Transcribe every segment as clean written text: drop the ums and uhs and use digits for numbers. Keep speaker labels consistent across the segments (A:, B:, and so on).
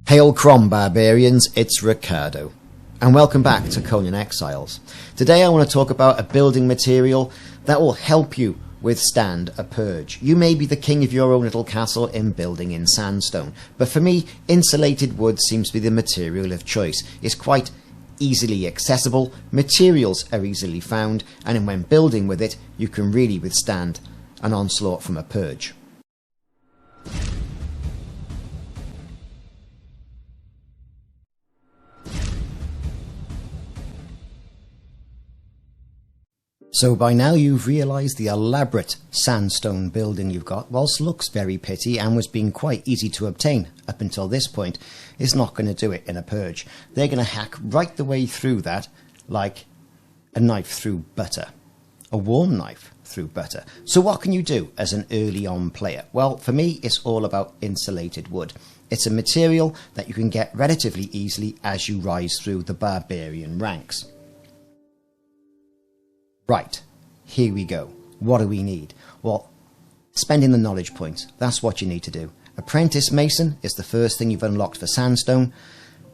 A: Hail Crom Barbarians, it's Ricardo, and welcome back to Conan Exiles. Today I want to talk about a building material that will help you withstand a purge. You may be the king of your own little castle in building in sandstone, but for me, insulated wood seems to be the material of choice. It's quite easily accessible, materials are easily found, and when building with it, you can really withstand an onslaught from a purge. So by now you've realised the elaborate sandstone building you've got, whilst looks very pretty and was being quite easy to obtain up until this point, is not going to do it in a purge. They're going to hack right the way through that like a knife through butter, a warm knife through butter. So what can you do as an early on player? Well, for me it's all about insulated wood. It's a material that you can get relatively easily as you rise through the barbarian ranks. Right, here we go. What do we need? Well, spending the knowledge points, that's what you need to do. Apprentice Mason is the first thing you've unlocked for sandstone.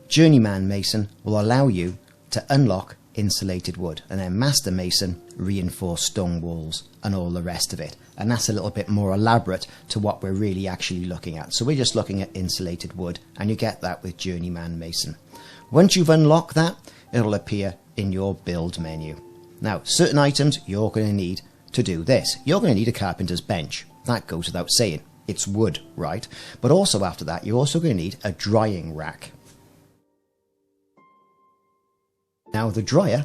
A: Journeyman Mason will allow you to unlock insulated wood, and then Master Mason, reinforced stone walls and all the rest of it. And that's a little bit more elaborate to what we're really actually looking at. So we're just looking at insulated wood, and you get that with Journeyman Mason. Once you've unlocked that, it'll appear in your build menu. Now, certain items you're going to need to do this. You're going to need a carpenter's bench. That goes without saying. It's wood, right? But also after that, you're also going to need a drying rack. Now, the dryer,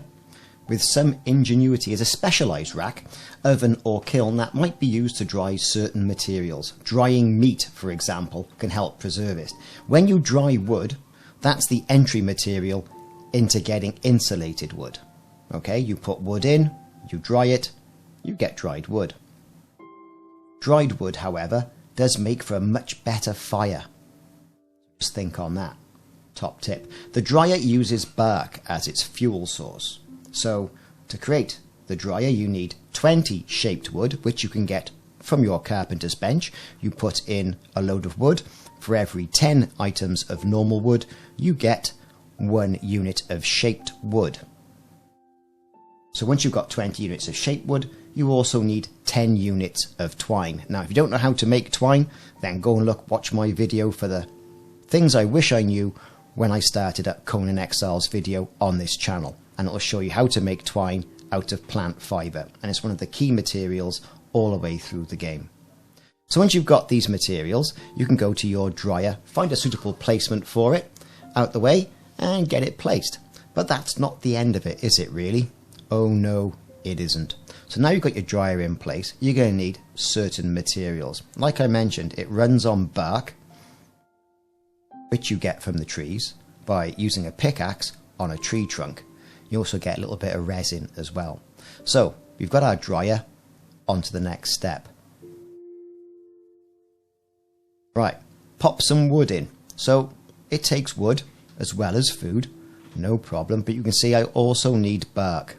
A: with some ingenuity, is a specialised rack, oven or kiln that might be used to dry certain materials. Drying meat, for example, can help preserve it. When you dry wood, that's the entry material into getting insulated wood. Okay, you put wood in, you dry it, you get dried wood. Dried wood, however, does make for a much better fire. Just think on that. Top tip. The dryer uses bark as its fuel source. So, to create the dryer, you need 20 shaped wood, which you can get from your carpenter's bench. You put in a load of wood. For every 10 items of normal wood, you get 1 unit of shaped wood. So once you've got 20 units of shaped wood, you also need 10 units of twine. Now, if you don't know how to make twine, then go and watch my video for the things I wish I knew when I started at Conan Exiles video on this channel. And it'll show you how to make twine out of plant fibre. And it's one of the key materials all the way through the game. So once you've got these materials, you can go to your dryer, find a suitable placement for it, out the way, and get it placed. But that's not the end of it, is it really? Oh no, it isn't. So now you've got your dryer in place, you're going to need certain materials. Like I mentioned, it runs on bark, which you get from the trees by using a pickaxe on a tree trunk. You also get a little bit of resin as well. So we've got our dryer, on to the next step. Right, pop some wood in. So it takes wood as well as food, no problem, but you can see I also need bark.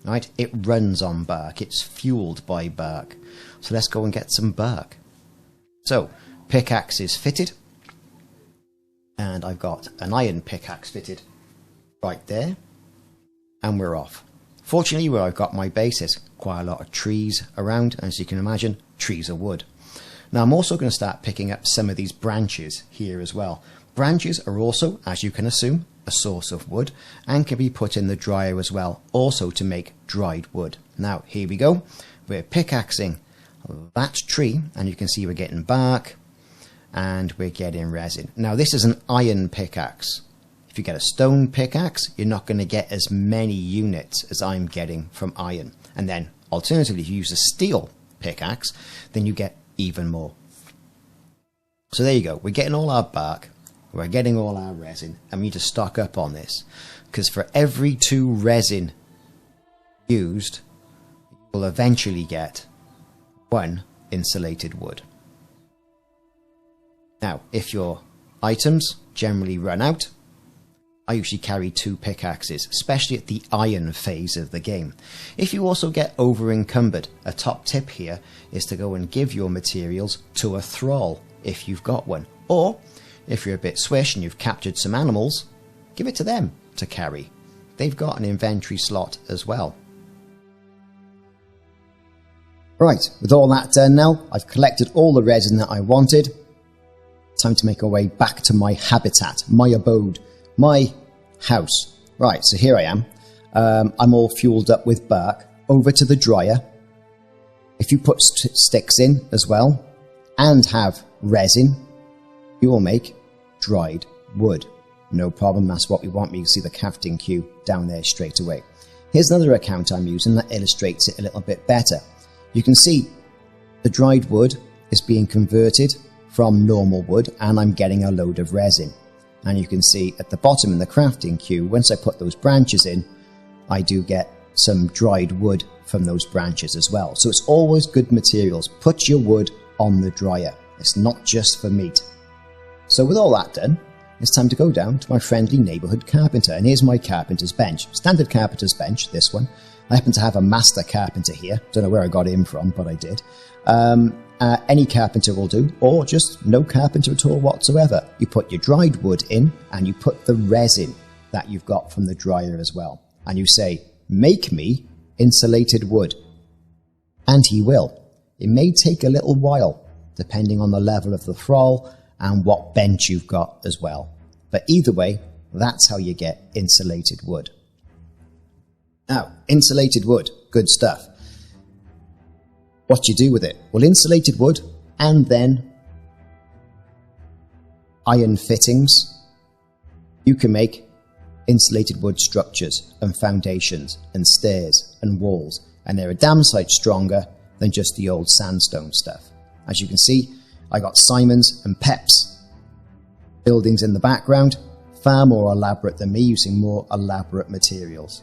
A: Right, it runs on bark, it's fueled by bark. So let's go and get some bark. So, pickaxe is fitted. And I've got an iron pickaxe fitted right there. And we're off. Fortunately, where I've got my base is quite a lot of trees around. As you can imagine, trees are wood. Now I'm also going to start picking up some of these branches here as well. Branches are also, as you can assume, a source of wood and can be put in the dryer as well, also to make dried wood. Now here we go, we're pickaxing that tree and you can see we're getting bark and we're getting resin. Now this is an iron pickaxe. If you get a stone pickaxe, you're not going to get as many units as I'm getting from iron. And then alternatively, if you use a steel pickaxe, then you get even more. So there you go, we're getting all our bark, we're getting all our resin, and we need to stock up on this, because for every 2 resin used, you'll eventually get 1 insulated wood. Now, if your items generally run out, I usually carry 2 pickaxes, especially at the iron phase of the game. If you also get over encumbered, a top tip here is to go and give your materials to a thrall if you've got one, or if you're a bit swish and you've captured some animals, give it to them to carry. They've got an inventory slot as well. Right, with all that done now, I've collected all the resin that I wanted. Time to make our way back to my habitat, my abode, my house. Right, so here I am. I'm all fueled up with bark. Over to the dryer. If you put sticks in as well and have resin, you will make dried wood. No problem, that's what we want. You can see the crafting queue down there straight away. Here's another account I'm using that illustrates it a little bit better. You can see the dried wood is being converted from normal wood and I'm getting a load of resin. And you can see at the bottom in the crafting queue, once I put those branches in, I do get some dried wood from those branches as well. So it's always good materials. Put your wood on the dryer. It's not just for meat. So with all that done, it's time to go down to my friendly neighbourhood carpenter. And here's my carpenter's bench. Standard carpenter's bench, this one. I happen to have a master carpenter here. Don't know where I got him from, but I did. Any carpenter will do, or just no carpenter at all whatsoever. You put your dried wood in, and you put the resin that you've got from the dryer as well. And you say, make me insulated wood. And he will. It may take a little while, depending on the level of the thrall and what bench you've got as well. But either way, that's how you get insulated wood. Now, insulated wood, good stuff. What do you do with it? Well, insulated wood and then iron fittings. You can make insulated wood structures and foundations and stairs and walls, and they're a damn sight stronger than just the old sandstone stuff. As you can see, I got Simons and Pep's buildings in the background, far more elaborate than me, using more elaborate materials.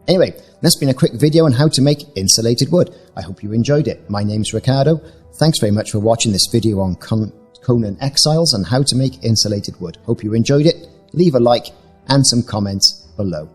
A: Anyway, that's been a quick video on how to make insulated wood. I hope you enjoyed it. My name's Ricardo. Thanks very much for watching this video on Conan Exiles and how to make insulated wood. Hope you enjoyed it. Leave a like and some comments below.